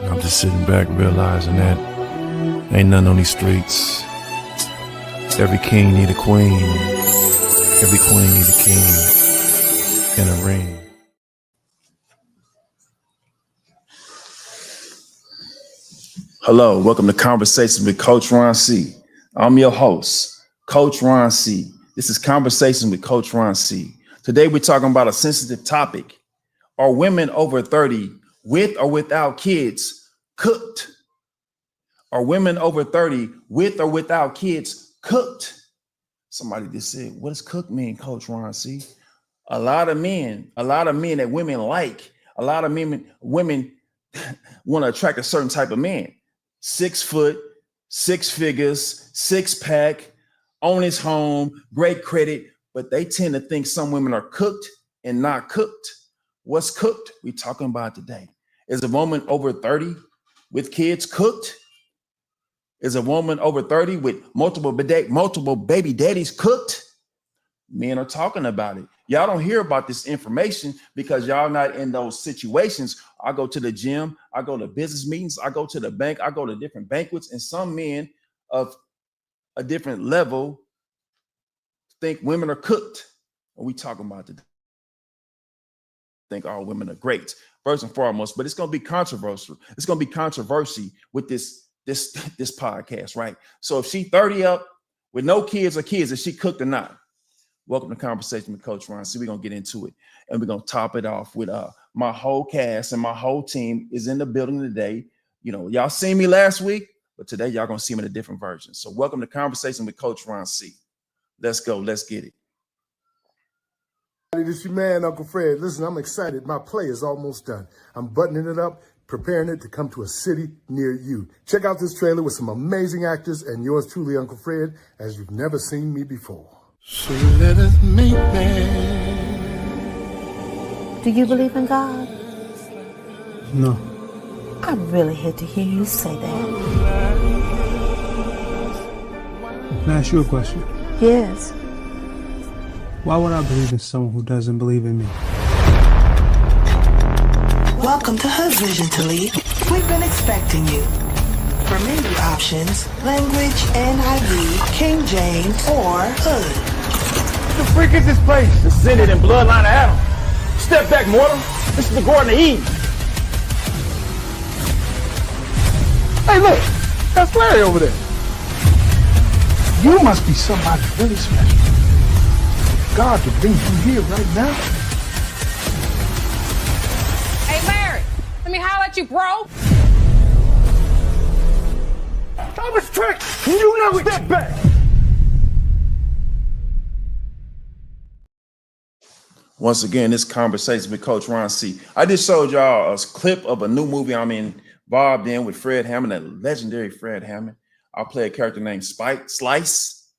I'm just sitting back realizing that ain't nothing on these streets. Every king need a queen. Every queen need a king and a ring. Hello, welcome to Conversations with Coach Ron C. I'm your host, Coach Ron C. This is Conversations with Coach Ron C. Today we're talking about a sensitive topic. Are women over 30 with or without kids cooked? Are women over 30 with or without kids cooked? Somebody just said, what does cook mean, Coach Ron C? A lot of men that women like, a lot of women want to attract a certain type of man. 6 foot, 6 figures, 6-pack, own his home, great credit, but they tend to think some women are cooked and not cooked. What's cooked? We're talking about today. Is a woman over 30 with kids cooked? Is a woman over 30 with multiple baby daddies cooked? Men are talking about it. Y'all don't hear about this information because y'all not in those situations. I go to the gym, I go to business meetings, I go to the bank, I go to different banquets, and some men of a different level think women are cooked. What we talking about today? Think all women are great, first and foremost, but it's going to be controversial. It's going to be controversy with this podcast, right? So if she 30 up with no kids or kids, is she cooked or not? Welcome to Conversation with Coach Ron. So we're going to get into it, and we're going to top it off with my whole cast and my whole team is in the building today. You know, y'all seen me last week, but today y'all going to see me in a different version. So welcome to Conversation with Coach Ron C. Let's go. Let's get it. This is your man, Uncle Fred. Listen, I'm excited. My play is almost done. I'm buttoning it up, preparing it to come to a city near you. Check out this trailer with some amazing actors and yours truly, Uncle Fred, as you've never seen me before. So let us make man. Do you believe in God? No. I really hate to hear you say that. Can I ask you a question? Yes. Why would I believe in someone who doesn't believe in me? Welcome to Hood Vision, Talib. We've been expecting you. For menu options, language, NIV, King James, or Hood. What the freak is this place? Descended in bloodline of Adam. Step back, mortal. This is the Garden of Eden. Hey, look. That's Larry over there. You must be somebody really special. God to bring you here right now. Hey, Larry, let me holler at you, bro. I was tricked. You never step back. Once again, this Conversation with Coach Ron C. I just showed y'all a clip of a new movie I'm involved in with Fred Hammond, that legendary Fred Hammond. I'll play a character named Slice.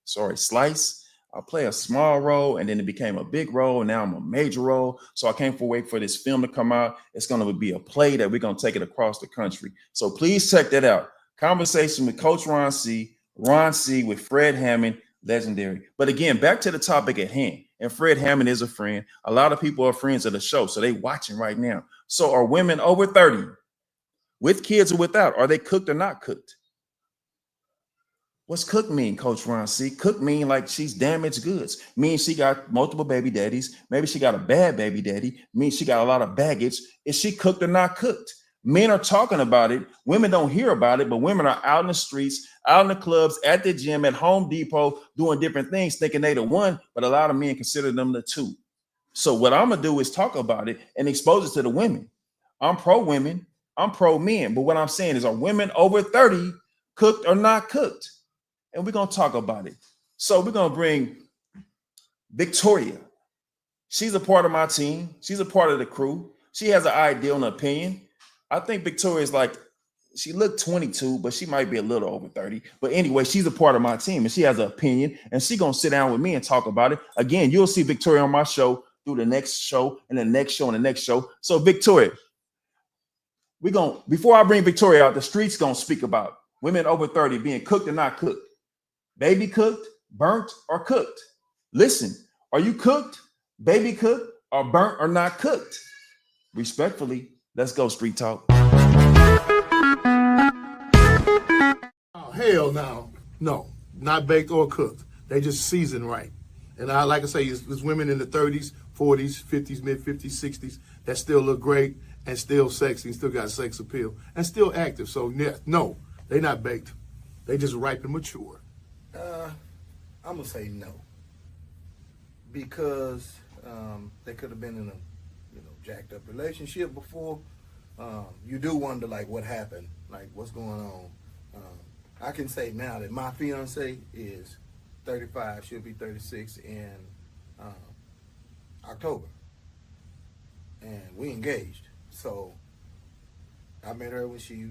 I play a small role, and then it became a big role, and now I'm a major role. So I can't wait for this film to come out. It's going to be a play that we're going to take it across the country. So please check that out. Conversation with Coach Ron C. Ron C. with Fred Hammond, legendary. But again, back to the topic at hand. And Fred Hammond is a friend. A lot of people are friends of the show, so they watching right now. So are women over 30, with kids or without, are they cooked or not cooked? What's cook mean, Coach Ron C? Cook mean like she's damaged goods. Means she got multiple baby daddies. Maybe she got a bad baby daddy. Means she got a lot of baggage. Is she cooked or not cooked? Men are talking about it. Women don't hear about it, but women are out in the streets, out in the clubs, at the gym, at Home Depot, doing different things, thinking they the one, but a lot of men consider them the two. So what I'm going to do is talk about it and expose it to the women. I'm pro women. I'm pro men. But what I'm saying is, are women over 30 cooked or not cooked? And we're going to talk about it. So we're going to bring Victoria. She's a part of my team. She's a part of the crew. She has an idea and opinion. I think Victoria's like, she looked 22, but she might be a little over 30. But anyway, she's a part of my team and she has an opinion and she's going to sit down with me and talk about it. Again, you'll see Victoria on my show through the next show and the next show and the next show. So Victoria, before I bring Victoria out, the streets going to speak about women over 30 being cooked or not cooked, baby cooked, burnt or cooked. Listen, are you cooked, baby cooked, or burnt or not cooked? Respectfully, let's go street talk. Oh, hell no, not baked or cooked. They just seasoned right. And like I say, there's women in the 30s, 40s, 50s, mid 50s, 60s that still look great and still sexy and still got sex appeal and still active. So yeah, no, they not baked. They just ripe and mature. I'm gonna say no, because they could have been in a jacked up relationship before. You do wonder like what happened, like what's going on. I can say now that my fiance is 35, she'll be 36 in October, and we engaged. So I met her when she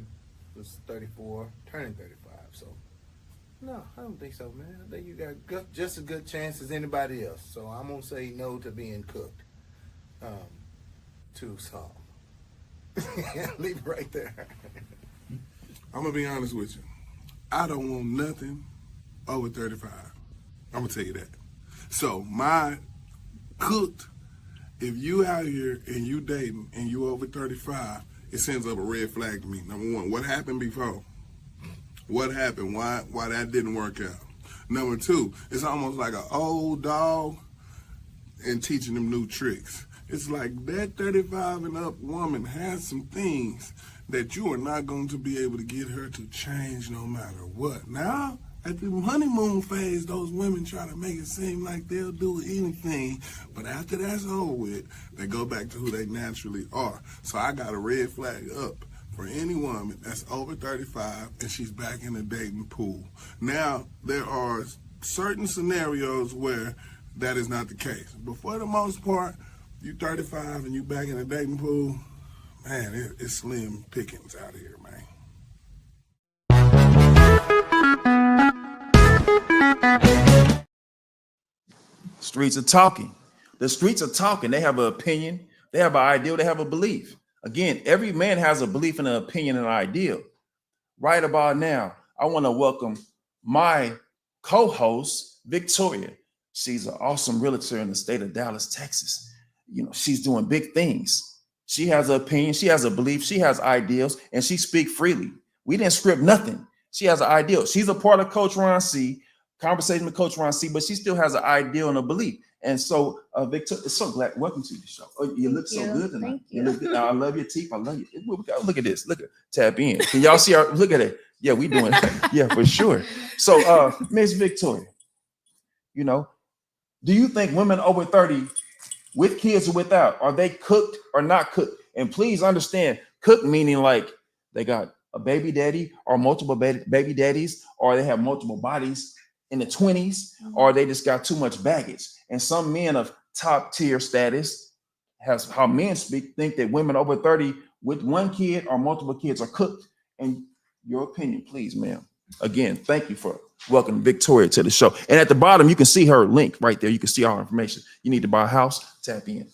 was 34, turning 35. So no, I don't think so, man. I think you got just as good chance as anybody else. So I'm gonna say no to being cooked. To some. Leave it right there. I'm gonna be honest with you. I don't want nothing over 35. I'm gonna tell you that. So my cooked, if you out here and you dating and you over 35, it sends up a red flag to me. Number one, what happened before? What happened? Why that didn't work out? Number two, it's almost like an old dog and teaching them new tricks. It's like that 35 and up woman has some things that you are not going to be able to get her to change no matter what. Now, at the honeymoon phase, those women try to make it seem like they'll do anything. But after that's over with, they go back to who they naturally are. So I got a red flag up for any woman that's over 35 and she's back in the dating pool. Now, there are certain scenarios where that is not the case. But for the most part, you 35 and you back in the dating pool, man, it's slim pickings out here, man. Streets are talking. The streets are talking. They have an opinion. They have an ideal. They have a belief. Again, every man has a belief and an opinion and an ideal. Right about now, I want to welcome my co-host, Victoria. She's an awesome realtor in the state of Dallas, Texas. She's doing big things. She has an opinion. She has a belief. She has ideals, and she speaks freely. We didn't script nothing. She has an ideal. She's a part of Coach Ron C, conversation with Coach Ron C, but she still has an ideal and a belief. And so, Victoria, it's so glad. Welcome to the show. Oh, you look so good tonight. Thank you. Look good. I love your teeth. I love you. Look at this. Look at tap in. Can y'all see our? Look at it. Yeah, we doing it. Yeah, for sure. So, Miss Victoria, do you think women over 30, with kids or without, are they cooked or not cooked? And please understand, cooked meaning like they got a baby daddy or multiple baby daddies, or they have multiple bodies in the 20s, or they just got too much baggage. And some men of top tier status, has how men speak, think that women over 30 with one kid or multiple kids are cooked. And your opinion, please, ma'am. Again, thank you for welcoming Victoria to the show. And at the bottom, you can see her link right there. You can see all her information. You need to buy a house, tap in.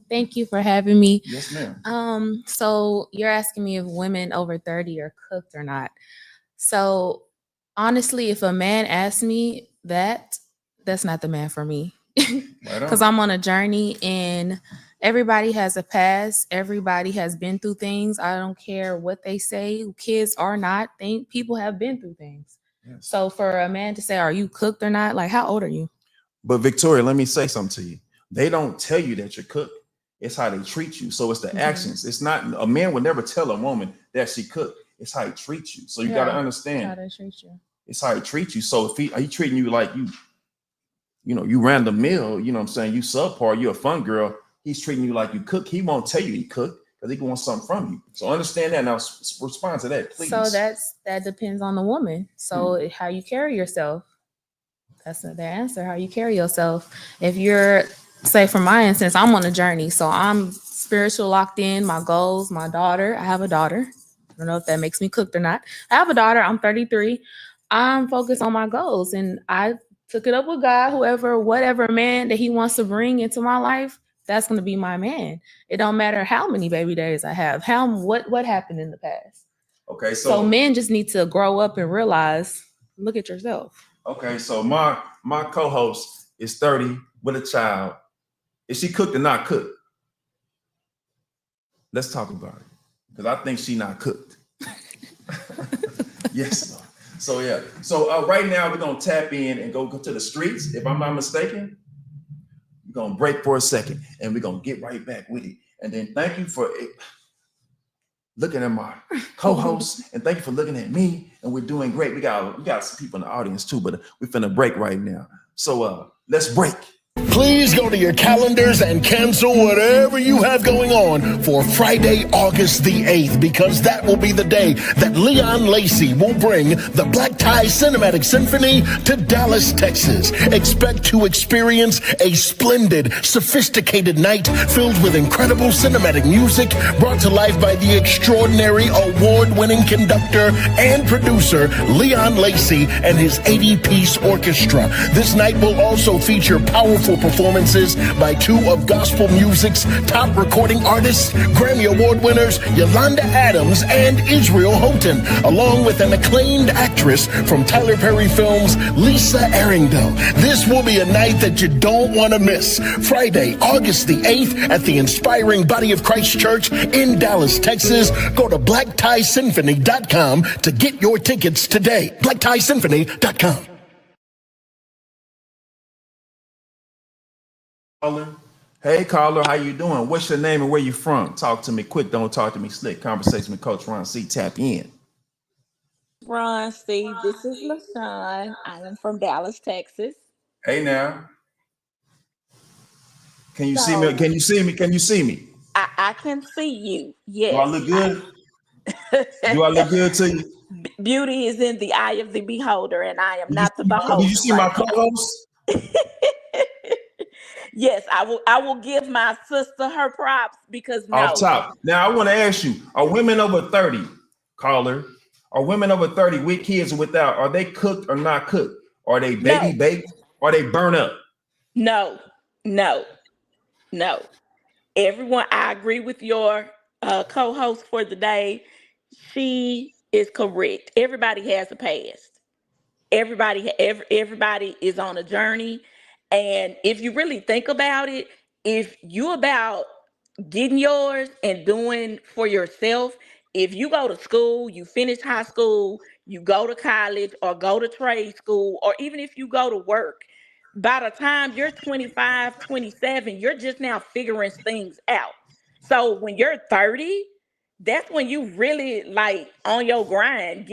Thank you for having me. Yes, ma'am. So you're asking me if women over 30 are cooked or not. So honestly, if a man asks me that, that's not the man for me. Because I'm on a journey and everybody has a past. Everybody has been through things. I don't care what they say, kids or not. People have been through things. Yes. So for a man to say, are you cooked or not? Like, how old are you? But Victoria, let me say something to you. They don't tell you that you're cooked. It's how they treat you. So it's the actions. It's not, a man would never tell a woman that she cooked. It's how he treats you. So you got to understand. How they treat you. It's how he treats you. So if he treating you like you ran the mill, you know what I'm saying? You subpar, you're a fun girl. He's treating you like you cook. He won't tell you he cooked because he wants something from you. So understand that. Now respond to that, please. So that depends on the woman. So how you carry yourself. That's the answer. How you carry yourself. If you're, say for my instance, I'm on a journey. So I'm spiritual, locked in, my goals, my daughter. I have a daughter. I don't know if that makes me cooked or not. I have a daughter. I'm 33. I'm focused on my goals, and I took it up with God. Whatever man that He wants to bring into my life, that's going to be my man. It don't matter how many baby days I have. What happened in the past. Okay, so men just need to grow up and realize, look at yourself. Okay, so my co-host is 30 with a child. Is she cooked or not cooked? Let's talk about it, because I think she not cooked. Yes, Lord. So yeah. So right now we're gonna tap in and go to the streets. If I'm not mistaken, we're gonna break for a second and we're gonna get right back with it. And then thank you for looking at my co-host, and thank you for looking at me. And we're doing great. We got some people in the audience too, but we're finna break right now. So let's break. Please go to your calendars and cancel whatever you have going on for Friday, August the 8th, because that will be the day that Leon Lacy will bring the Black Tie Cinematic Symphony to Dallas, Texas. Expect to experience a splendid, sophisticated night filled with incredible cinematic music brought to life by the extraordinary award-winning conductor and producer Leon Lacy and his 80-piece orchestra. This night will also feature powerful performances by two of gospel music's top recording artists, Grammy Award winners Yolanda Adams and Israel Houghton, along with an acclaimed actress from Tyler Perry Films, Lisa Arringdo. This will be a night that you don't want to miss. Friday, August the 8th at the Inspiring Body of Christ Church in Dallas, Texas. Go to blacktiesymphony.com to get your tickets today. blacktiesymphony.com. Caller. Hey, caller, how you doing? What's your name and where you from? Talk to me quick. Don't talk to me slick. Conversation with Coach Ron C. Tap in. Ron C. This is LaShawn. I am from Dallas, Texas. Hey, now. Can you see me? Can you see me? Can you see me? I can see you. Yes. Do I look good? Do I look good to you? Beauty is in the eye of the beholder, and I am not the beholder. Did you see my co-host? Yes, I will give my sister her props because off top. Now I want to ask you: are women over 30, caller? Are women over 30 with kids or without? Are they cooked or not cooked? Are they baby baked? Are they burn up? No. Everyone, I agree with your co-host for the day. She is correct. Everybody has a past. Everybody is on a journey. And if you really think about it, if you about getting yours and doing for yourself, if you go to school, you finish high school, you go to college or go to trade school, or even if you go to work, by the time you're 25, 27, you're just now figuring things out. So when you're 30, that's when you really like on your grind,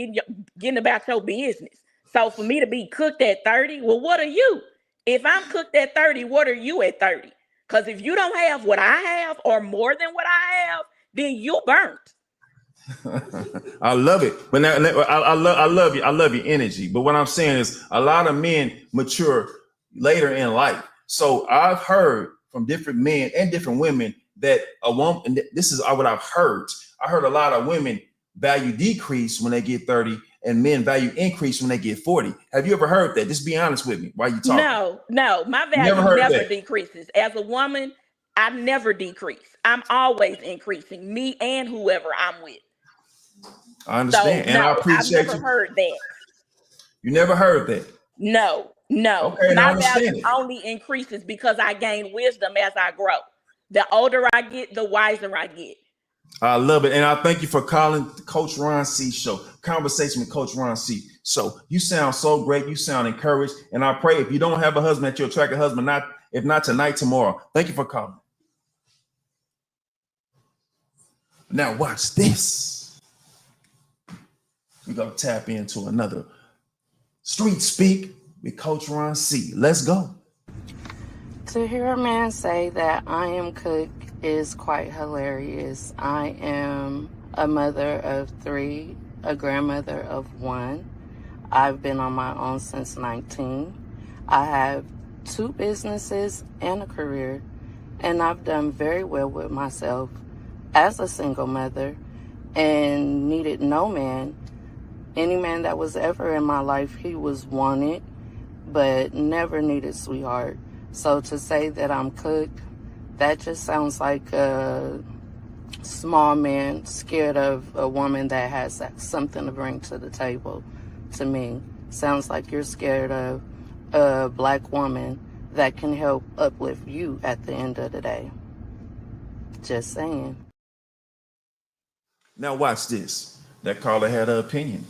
getting about your business. So for me to be cooked at 30, well, what are you? If I'm cooked at 30, what are you at 30? Because if you don't have what I have or more than what I have, then you're burnt. I love it. But now, I love you. I love your energy. But what I'm saying is a lot of men mature later in life. So I've heard from different men and different women that a woman, and this is what I've heard. I heard a lot of women value decrease when they get 30 and men value increase when they get 40. Have you ever heard that? Just be honest with me while you talking. No, my value never decreases. As a woman, I never decrease. I'm always increasing, me and whoever I'm with. I understand. So, I appreciate I've never heard that. You never heard that? No. Okay, my value only increases because I gain wisdom as I grow. The older I get, the wiser I get. I love it. And I thank you for calling the Coach Ron C show, Conversation with Coach Ron C. So you sound so great. You sound encouraged. And I pray if you don't have a husband, that you'll attract a husband, if not tonight, tomorrow. Thank you for calling. Now watch this. We're going to tap into another Street Speak with Coach Ron C. Let's go. To hear a man say that I am cooked is quite hilarious. I am a mother of 3, a grandmother of 1. I've been on my own since 19. I have 2 businesses and a career. And I've done very well with myself as a single mother and needed no man. Any man that was ever in my life, he was wanted, but never needed sweetheart. So to say that I'm cooked, that just sounds like a small man scared of a woman that has something to bring to the table. To me, sounds like you're scared of a black woman that can help uplift you at the end of the day. Just saying. Now watch this. That caller had an opinion.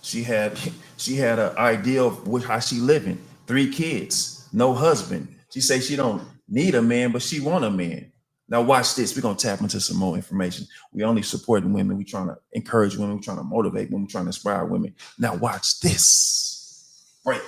She had an idea of how she living. 3 kids, no husband. She say she don't need a man, but she want a man. Now watch this. We're gonna tap into some more information. We only supporting women. We trying to encourage women. We trying to motivate women. We trying to inspire women. Now watch this. Break.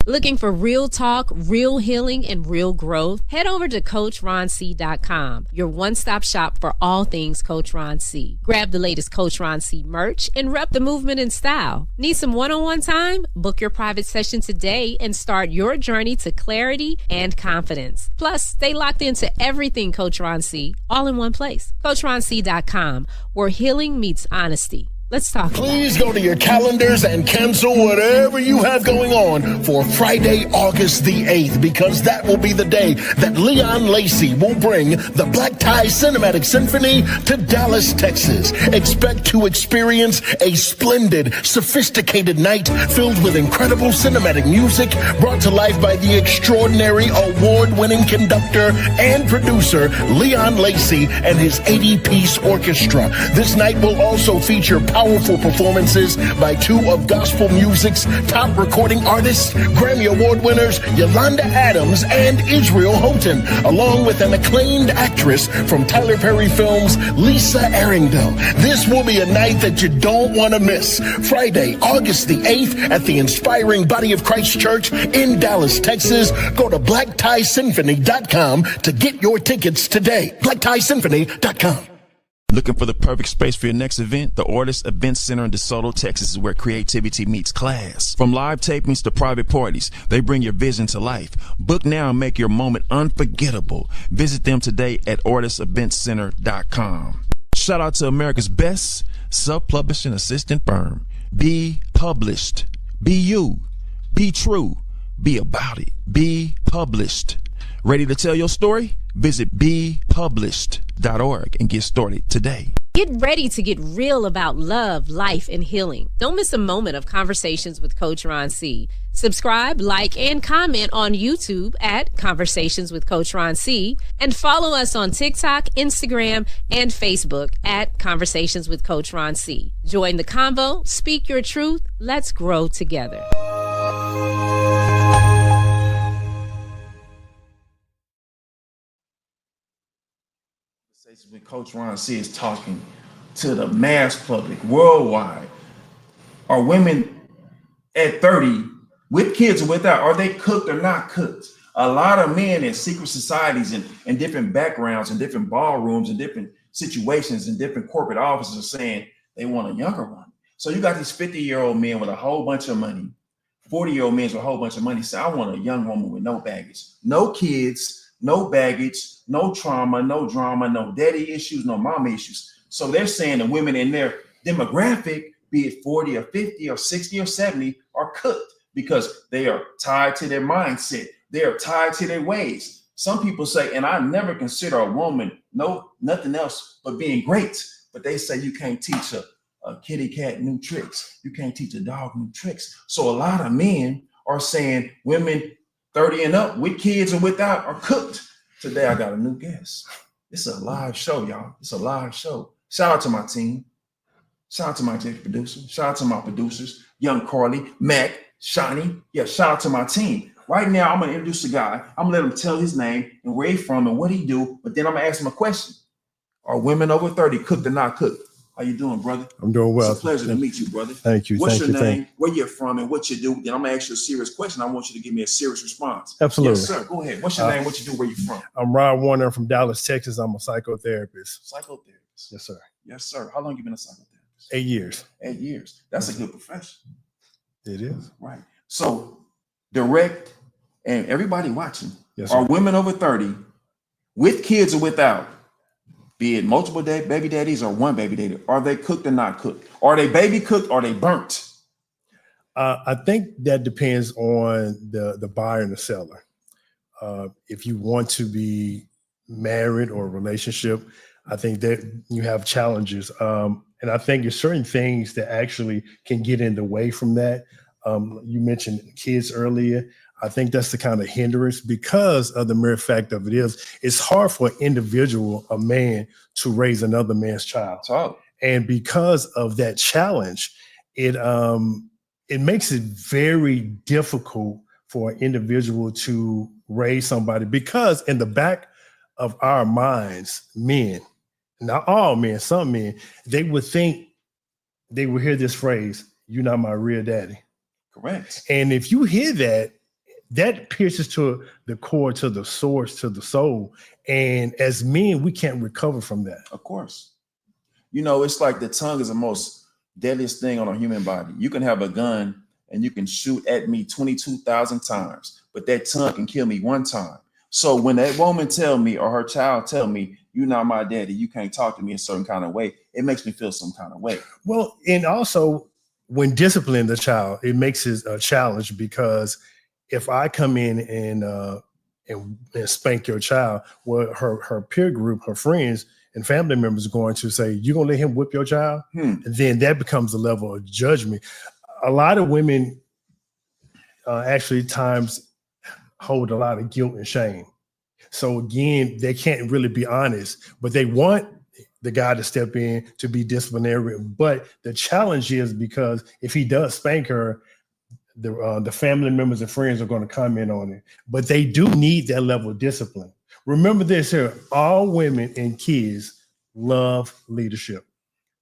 Looking for real talk, real healing, and real growth? Head over to CoachRonC.com, your one-stop shop for all things Coach Ron C. Grab the latest Coach Ron C merch and rep the movement in style. Need some one-on-one time? Book your private session today and start your journey to clarity and confidence. Plus, stay locked into everything Coach Ron C, all in one place. CoachRonC.com, where healing meets honesty. Let's talk. Please go to your calendars and cancel whatever you have going on for Friday, August the 8th, because that will be the day that Leon Lacey will bring the Black Tie Cinematic Symphony to Dallas, Texas. Expect to experience a splendid, sophisticated night filled with incredible cinematic music brought to life by the extraordinary award-winning conductor and producer Leon Lacey and his 80-piece orchestra. This night will also feature powerful performances by 2 of gospel music's top recording artists, Grammy Award winners Yolanda Adams and Israel Houghton, along with an acclaimed actress from Tyler Perry Films, Lisa Arringdo. This will be a night that you don't want to miss. Friday, August the 8th at the Inspiring Body of Christ Church in Dallas, Texas. Go to BlackTieSymphony.com to get your tickets today. BlackTieSymphony.com. Looking for the perfect space for your next event? The Ortis Event Center in DeSoto, Texas is where creativity meets class. From live tapings to private parties, they bring your vision to life. Book now and make your moment unforgettable. Visit them today at OrtisEventCenter.com. Shout out to America's best self-publishing assistant firm. Be published. Be you. Be true. Be about it. Be published. Ready to tell your story? Visit bepublished.org and get started today. Get ready to get real about love, life, and healing. Don't miss a moment of Conversations with Coach Ron C. Subscribe, like, and comment on YouTube at Conversations with Coach Ron C. And follow us on TikTok, Instagram, and Facebook at Conversations with Coach Ron C. Join the convo, speak your truth. Let's grow together. With Coach Ron C is talking to the mass public worldwide. Are women at 30 with kids or without, are they cooked or not cooked? A lot of men in secret societies and different backgrounds and different ballrooms and different situations and different corporate offices are saying they want a younger one. So you got these 50-year-old men with a whole bunch of money, 40-year-old men with a whole bunch of money say, I want a young woman with no baggage, no kids, no baggage, no trauma, no drama, no daddy issues, no mama issues. So they're saying the women in their demographic, be it 40 or 50 or 60 or 70, are cooked because they are tied to their mindset. They are tied to their ways. Some people say, and I never consider a woman nothing else but being great. But they say you can't teach a kitty cat new tricks. You can't teach a dog new tricks. So a lot of men are saying women 30 and up with kids or without are cooked. Today, I got a new guest. It's a live show, y'all. It's a live show. Shout out to my team. Shout out to my executive producer. Shout out to my producers, Young Carly, Mac, Shani. Yeah, shout out to my team. Right now, I'm going to introduce the guy. I'm going to let him tell his name and where he's from and what he do. But then I'm going to ask him a question. Are women over 30 cooked or not cooked? How you doing, brother? I'm doing well. It's a pleasure to meet you, brother. Thank you. What's Thank your you. name, where you're from, and what you do? Then I'm going to ask you a serious question. I want you to give me a serious response. Absolutely. Yes, sir. Go ahead. What's your name, what you do, where you from? I'm Ron Warner from Dallas, Texas. I'm a psychotherapist. Psychotherapist. Yes, sir. Yes, sir. How long you been a psychotherapist? 8 years. 8 years. That's a good profession. It is. Right. So direct, and everybody watching, yes, are sir. women over 30 with kids or without, be it multiple baby daddies or one baby daddy, are they cooked or not cooked? Are they baby cooked or are they burnt? I think that depends on the buyer and the seller. If you want to be married or a relationship, I think that you have challenges. And I think there's certain things that actually can get in the way from that. You mentioned kids earlier. I think that's the kind of hindrance because of the mere fact of it's hard for an individual, a man, to raise another man's child. Oh. And because of that challenge, it makes it very difficult for an individual to raise somebody, because in the back of our minds, men, not all men, some men, they would hear this phrase, "You're not my real daddy." Correct. And if you hear that, that pierces to the core, to the source, to the soul. And as men, we can't recover from that. Of course. You know, it's like the tongue is the most deadliest thing on a human body. You can have a gun and you can shoot at me 22,000 times, but that tongue can kill me one time. So when that woman tell me, or her child tell me, "You're not my daddy, you can't talk to me a certain kind of way," it makes me feel some kind of way. Well, and also when disciplining the child, it makes it a challenge, because if I come in and spank your child, well, her peer group, her friends and family members are going to say, "You're going to let him whip your child?" And then that becomes a level of judgment. A lot of women actually times hold a lot of guilt and shame. So again, they can't really be honest, but they want the guy to step in to be disciplinary. But the challenge is, because if he does spank her, the family members and friends are going to comment on it. But they do need that level of discipline. Remember this here, all women and kids love leadership.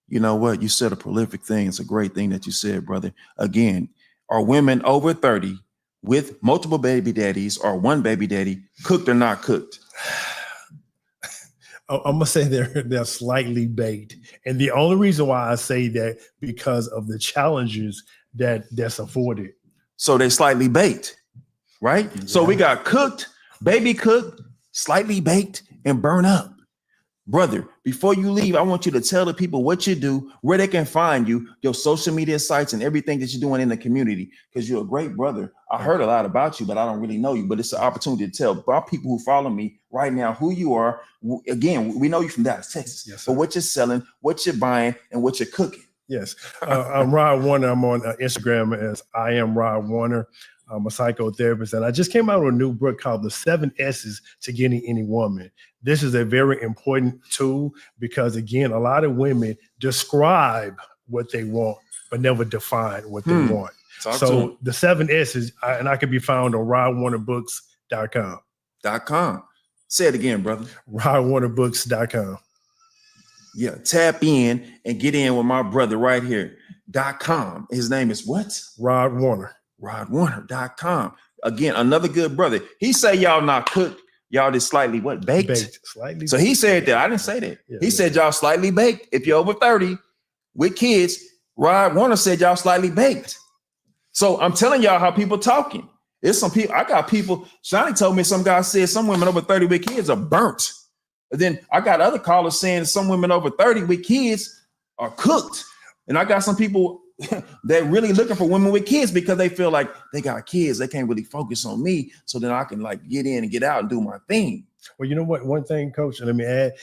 You know what? You said a prolific thing. It's a great thing that you said, brother. Again, are women over 30 with multiple baby daddies or one baby daddy cooked or not cooked? I'm gonna say they're slightly baked, and the only reason why I say that, because of the challenges that's afforded. So they're slightly baked, right? Yeah. So we got cooked, baby cooked, slightly baked, and burn up. Brother, before you leave, I want you to tell the people what you do, where they can find you, your social media sites, and everything that you're doing in the community, because you're a great brother. I heard a lot about you, but I don't really know you. But it's an opportunity to tell our people who follow me right now who you are. Again, we know you from Dallas, Texas, yes, but what you're selling, what you're buying, and what you're cooking. Yes. I'm Rod Warner. I'm on Instagram as I am Rod Warner. I'm a psychotherapist, and I just came out with a new book called The 7 S's to Getting Any Woman. This is a very important tool because, again, a lot of women describe what they want, but never define what they want. So the 7 S's, and I can be found on rodwarnerbooks.com. Say it again, brother. rodwarnerbooks.com. Yeah, tap in and get in with my brother right here. .com. His name is what? Rod Warner. rodwarner.com. Again, another good brother. He say y'all not cooked. Y'all just slightly what? Baked? Slightly. So he said that. I didn't say that. He said y'all slightly baked. If you're over 30 with kids, Rod Warner said y'all slightly baked. So I'm telling y'all how people talking. There's some people, I got people, Shani told me some guy said some women over 30 with kids are burnt. And then I got other callers saying some women over 30 with kids are cooked. And I got some people they're really looking for women with kids because they feel like they got kids. They can't really focus on me. So then I can like get in and get out and do my thing. Well, you know what? One thing, Coach, and let me add,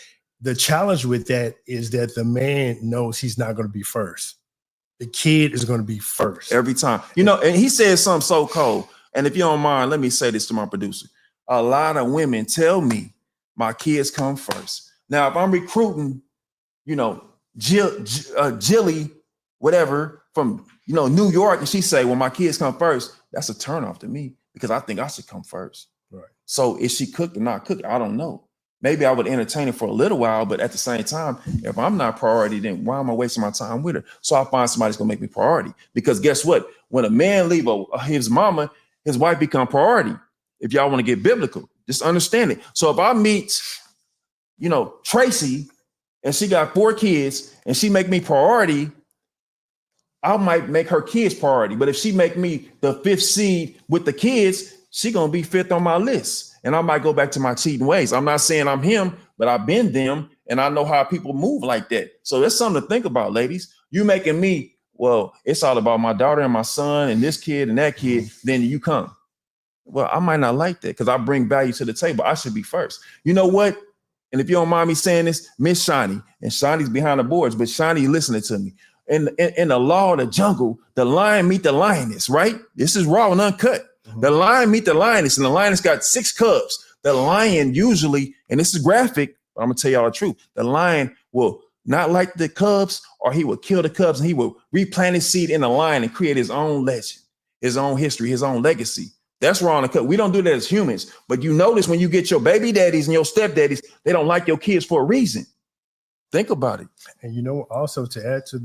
the challenge with that is that the man knows he's not going to be first. The kid is going to be first. Every time. You know, and he said something so cold. And if you don't mind, let me say this to my producer. A lot of women tell me my kids come first. Now, if I'm recruiting, you know, Jilly, whatever, from, you know, New York, and she say, well, my kids come first, that's a turnoff to me because I think I should come first. Right. So is she cooked or not cooked? I don't know. Maybe I would entertain her for a little while, but at the same time, if I'm not priority, then why am I wasting my time with her? So I find somebody that's gonna make me priority. Because guess what? When a man leave his mama, his wife become priority. If y'all want to get biblical, just understand it. So if I meet, you know, Tracy, and she got 4 kids, and she make me priority, I might make her kids priority. But if she make me the 5th seed with the kids, she gonna be fifth on my list. And I might go back to my cheating ways. I'm not saying I'm him, but I've been them and I know how people move like that. So that's something to think about, ladies. You making me, well, it's all about my daughter and my son and this kid and that kid, then you come. Well, I might not like that because I bring value to the table. I should be first. You know what? And if you don't mind me saying this, Miss Shani, and Shani's behind the boards, but Shani listening to me. In the law of the jungle, the lion meet the lioness, right? This is raw and uncut. The lion meet the lioness, and the lioness got 6 cubs. The lion usually, and this is graphic, but I'm gonna tell y'all the truth. The lion will not like the cubs, or he will kill the cubs, and he will replant his seed in the lion and create his own legend, his own history, his own legacy. That's raw and uncut. We don't do that as humans, but you notice when you get your baby daddies and your stepdaddies, they don't like your kids for a reason. Think about it. And you know, also to add to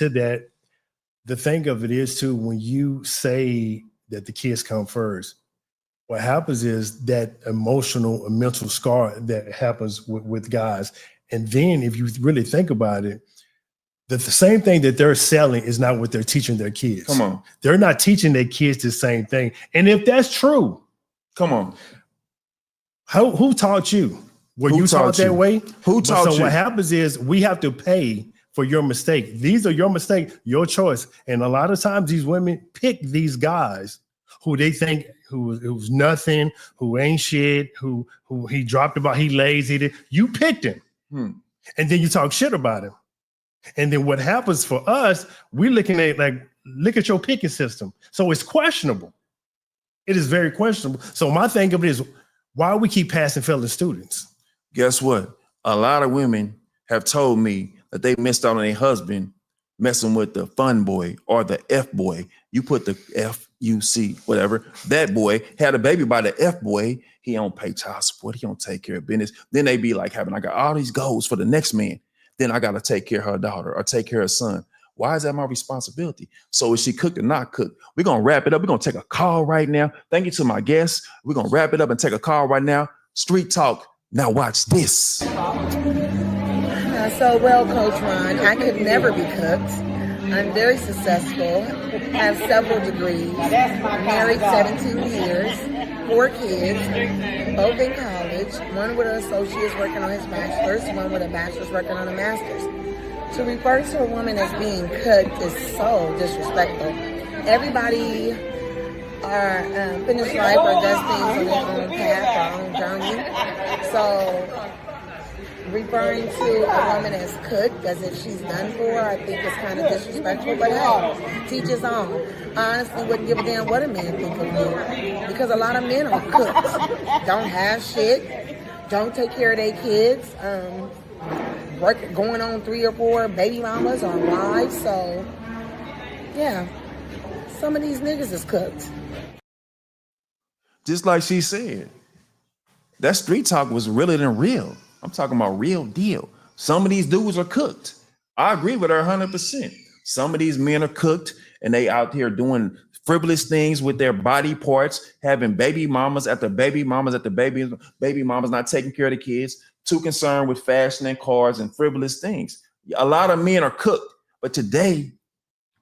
that, the thing of it is too, when you say that the kids come first, what happens is that emotional and mental scar that happens with guys. And then if you really think about it, the same thing that they're selling is not what they're teaching their kids. Come on. They're not teaching their kids the same thing. And if that's true, come on. Who taught you? Were you taught that way? Who taught you? So what happens is we have to pay for your mistake. These are your mistake, your choice. And a lot of times these women pick these guys who they think who's nothing, who ain't shit, who he dropped about, he lazy. You picked him. And then you talk shit about him. And then what happens for us, we're looking at look at your picking system. So it's questionable. It is very questionable. So my thing of it is, why we keep passing failing students? Guess what? A lot of women have told me that they missed out on their husband messing with the fun boy or the F boy. You put the F-U-C, whatever. That boy had a baby by the F boy. He don't pay child support. He don't take care of business. Then they be like I got all these goals for the next man. Then I got to take care of her daughter or take care of her son. Why is that my responsibility? So is she cooked or not cooked? We're going to wrap it up. We're going to take a call right now. Thank you to my guests. We're going to wrap it up and take a call right now. Street Talk. Now watch this. So well, Coach Ron, I could never be cooked. I'm very successful, have several degrees, married 17 years, 4 kids, both in college, one with an associate's working on his bachelor's, one with a bachelor's working on a master's. To refer to a woman as being cooked is so disrespectful. Everybody are finished life or does things on their own path, their own journey. So referring to a woman as cooked as if she's done for, I think is kind of disrespectful, but hey, teach his own. I honestly wouldn't give a damn what a man think of you, because a lot of men are cooked, don't have shit, don't take care of their kids, going on 3 or 4 baby mamas or wives, so yeah, some of these niggas is cooked. Just like she said, that street talk was realer than real. I'm talking about real deal. Some of these dudes are cooked. I agree with her 100%. Some of these men are cooked and they out here doing frivolous things with their body parts, having baby mamas after baby mamas after baby mamas, not taking care of the kids, too concerned with fashion and cars and frivolous things. A lot of men are cooked, but today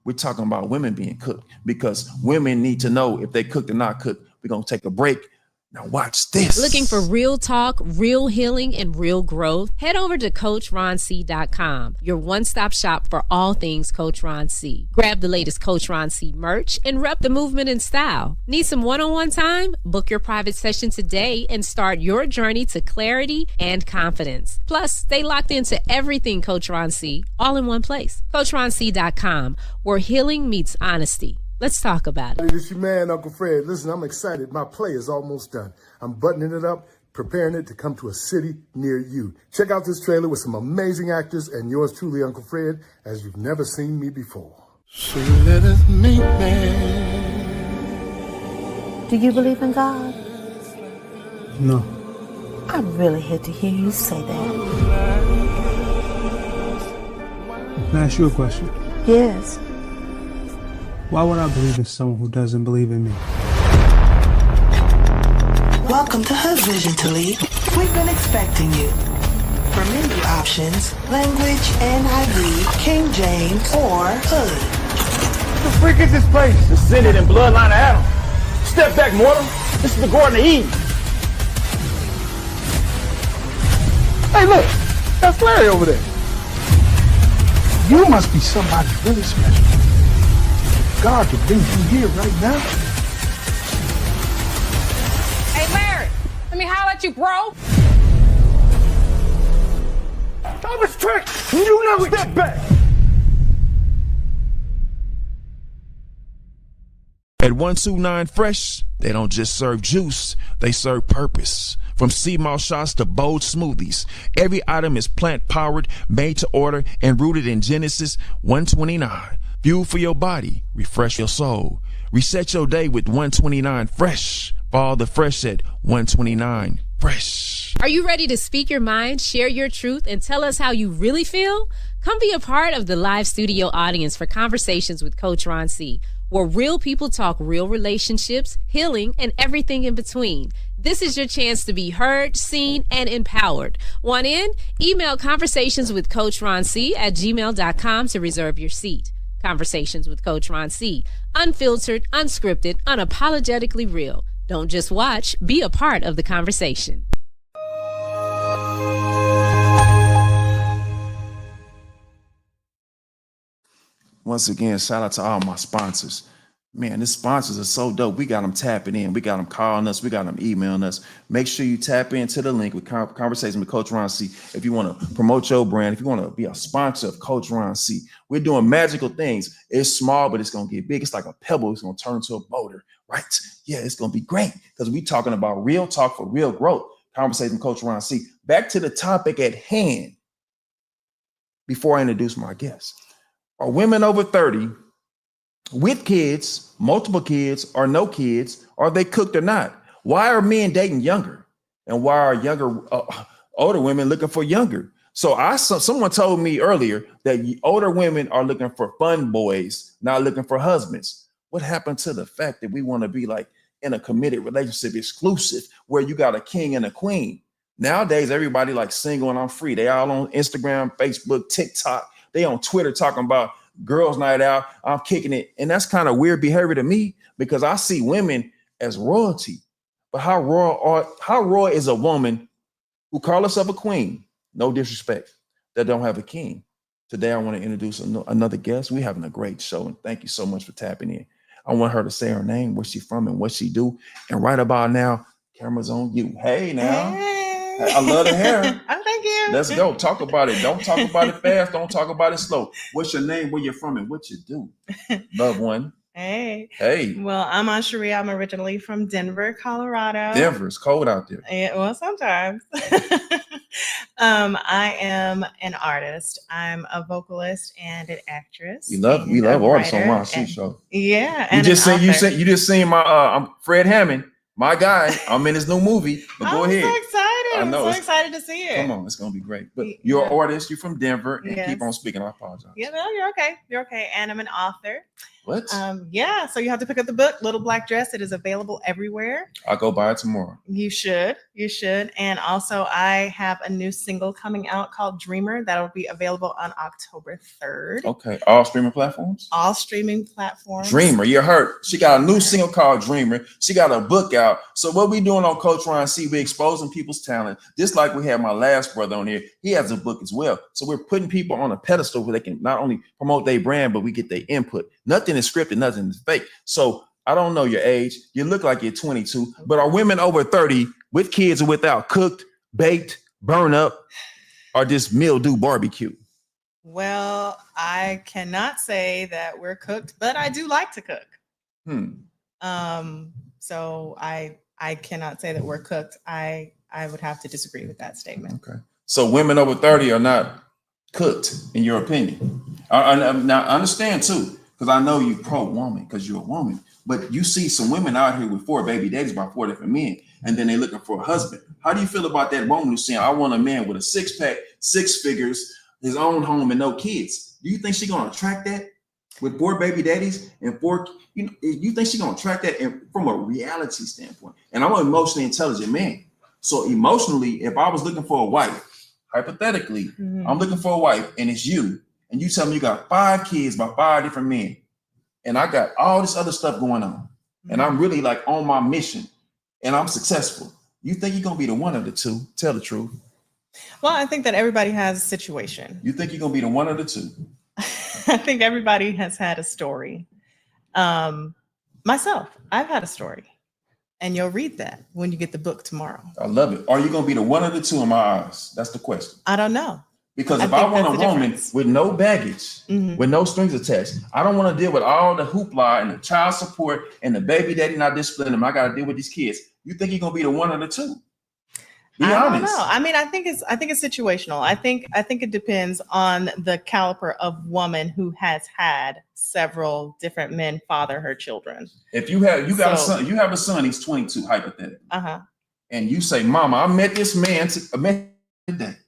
we're talking about women being cooked because women need to know if they cooked or not cooked. We're going to take a break. Now watch this. Looking for real talk, real healing, and real growth? Head over to CoachRonC.com, your one-stop shop for all things Coach Ron C. Grab the latest Coach Ron C merch and rep the movement in style. Need some one-on-one time? Book your private session today and start your journey to clarity and confidence. Plus, stay locked into everything Coach Ron C, all in one place. CoachRonC.com, where healing meets honesty. Let's talk about it. It's your man, Uncle Fred. Listen, I'm excited. My play is almost done. I'm buttoning it up, preparing it to come to a city near you. Check out this trailer with some amazing actors and yours truly, Uncle Fred, as you've never seen me before. So let us meet, man. Do you believe in God? No. I really hate to hear you say that. Can I ask you a question? Yes. Why would I believe in someone who doesn't believe in me? Welcome to Hood Vision to Lead. We've been expecting you. For menu options, language, NIV, King James, or Hood. What the freak is this place? Descended in bloodline of Adam. Step back, mortal. This is the Garden of Eden. Hey, look, that's Larry over there. You must be somebody really special. God could bring you here right now. Hey, Larry, let me holler at you, bro. Thomas Trick, you know it. Step back. At 129 Fresh, they don't just serve juice, they serve purpose. From sea moss shots to bold smoothies, every item is plant-powered, made to order, and rooted in Genesis 129. Fuel for your body, refresh your soul. Reset your day with 129 Fresh. Follow the Fresh at 129 Fresh. Are you ready to speak your mind, share your truth, and tell us how you really feel? Come be a part of the live studio audience for Conversations with Coach Ron C., where real people talk real relationships, healing, and everything in between. This is your chance to be heard, seen, and empowered. Want in? Email conversationswithcoachronc@gmail.com to reserve your seat. Conversations with Coach Ron C. Unfiltered, unscripted, unapologetically real. Don't just watch, be a part of the conversation. Once again, shout out to all my sponsors. Man, these sponsors are so dope. We got them tapping in. We got them calling us. We got them emailing us. Make sure you tap into the link with Conversation with Coach Ron C. If you want to promote your brand, if you want to be a sponsor of Coach Ron C. We're doing magical things. It's small, but it's going to get big. It's like a pebble. It's going to turn into a boulder, right? Yeah, it's going to be great because we're talking about real talk for real growth. Conversation with Coach Ron C. Back to the topic at hand before I introduce my guest. Are women over 30 with kids, multiple kids, or no kids, are they cooked or not? Why are men dating younger? And why are older women looking for younger? So someone told me earlier that older women are looking for fun boys, not looking for husbands. What happened to the fact that we want to be like in a committed relationship, exclusive, where you got a king and a queen? Nowadays, everybody like single and I'm free. They all on Instagram, Facebook, TikTok. They on Twitter talking about girls' night out. I'm kicking it. And that's kind of weird behavior to me because I see women as royalty. But how royal is a woman who calls herself a queen? No disrespect, that don't have a king. Today, I want to introduce another guest. We're having a great show. And thank you so much for tapping in. I want her to say her name, where she's from, and what she do. And right about now, camera's on you. Hey, now. Hey. I love the hair. Oh, thank you. Let's go. Talk about it. Don't talk about it fast. Don't talk about it slow. What's your name? Where you're from? And what you do? Loved one. Hey. Hey. Well, I'm Ansheria. I'm originally from Denver, Colorado. Denver. It's cold out there. Yeah, well, sometimes. I am an artist. I'm a vocalist and an actress. We love artists on Ron C show. Yeah. You just seen my I'm Fred Hammond. My guy, I'm in his new movie. But go ahead. I'm so excited. I know. I'm so excited to see it. Come on, it's gonna be great. But you're an artist, you're from Denver, and Yes. keep on speaking. I apologize. Yeah, no, you're okay. You're okay. And I'm an author. What? Yeah, so you have to pick up the book, Little Black Dress. It is available everywhere. I'll go buy it tomorrow. You should. And also I have a new single coming out called Dreamer that'll be available on October 3rd. Okay. All streaming platforms? All streaming platforms. Dreamer, you heard. She got a new single called Dreamer. She got a book out. So what we doing on Coach Ron C, we're exposing people's talent. Just like we had my last brother on here. He has a book as well. So we're putting people on a pedestal where they can not only promote their brand, but we get their input. Nothing is scripted, nothing is fake. So I don't know your age. You look like you're 22, but are women over 30 with kids or without cooked, baked, burn up, or just mildew barbecue? Well, I cannot say that we're cooked, but I do like to cook. So I cannot say that we're cooked. I would have to disagree with that statement. Okay. So women over 30 are not cooked, in your opinion. Now, I understand too, because I know you pro-woman because you're a woman, but you see some women out here with 4 baby daddies by 4 different men, and then they're looking for a husband. How do you feel about that woman who's saying, I want a man with a 6-pack, 6 figures, his own home, and no kids? Do you think she's going to attract that with 4 baby daddies and 4, you think she's going to attract that from a reality standpoint? And I'm an emotionally intelligent man. So emotionally, if I was looking for a wife, hypothetically, I'm looking for a wife and it's you, and you tell me you got 5 kids by 5 different men, and I got all this other stuff going on. and I'm really like on my mission and I'm successful, you think you're gonna be the one of the two? Tell the truth. Well, I think that everybody has a situation. You think you're gonna be the one of the two? I think everybody has had a story. Myself, I've had a story. And you'll read that when you get the book tomorrow. I love it. Are you gonna be the one of the two in my eyes? That's the question. I don't know. Because if I want a woman with no baggage, with no strings attached, I don't want to deal with all the hoopla and the child support and the baby daddy not disciplining them. I got to deal with these kids. You think you're gonna be the one of the two? Be honest. I don't know. I mean, I think it's situational. I think it depends on the caliber of woman who has had several different men father her children. If you have a son, you have a son, he's 22, hypothetically. And you say, Mama, I met this man today.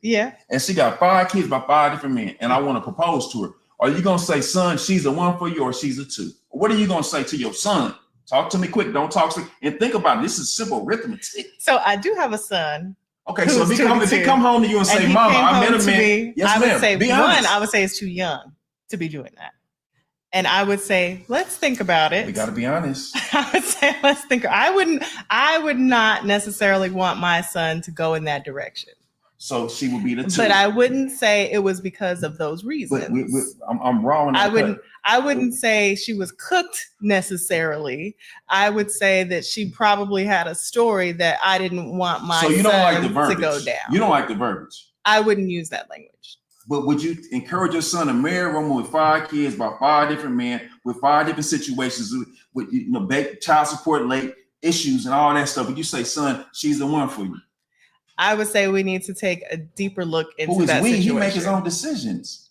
Yeah. And she got 5 kids by 5 different men, and I want to propose to her. Are you gonna say, son, she's the one for you, or she's a 2? What are you gonna say to your son? Talk to me quick. Don't talk to me. And think about it. This is simple arithmetic. So I do have a son. Okay, so if he come home to you and say, Mama, I met a man. Yes, I would say I would say it's too young to be doing that. And I would say, let's think about it. We got to be honest. I would say, let's think. I would not necessarily want my son to go in that direction. So she would be the 2. But I wouldn't say it was because of those reasons. I'm wrong. I wouldn't say she was cooked necessarily. I would say that she probably had a story that I didn't want my son to go down. You don't like the verbiage. I wouldn't use that language. But would you encourage your son to marry a woman with 5 kids by 5 different men with 5 different situations with child support, late issues, and all that stuff? Would you say, son, she's the one for you? I would say we need to take a deeper look into that situation. He make his own decisions.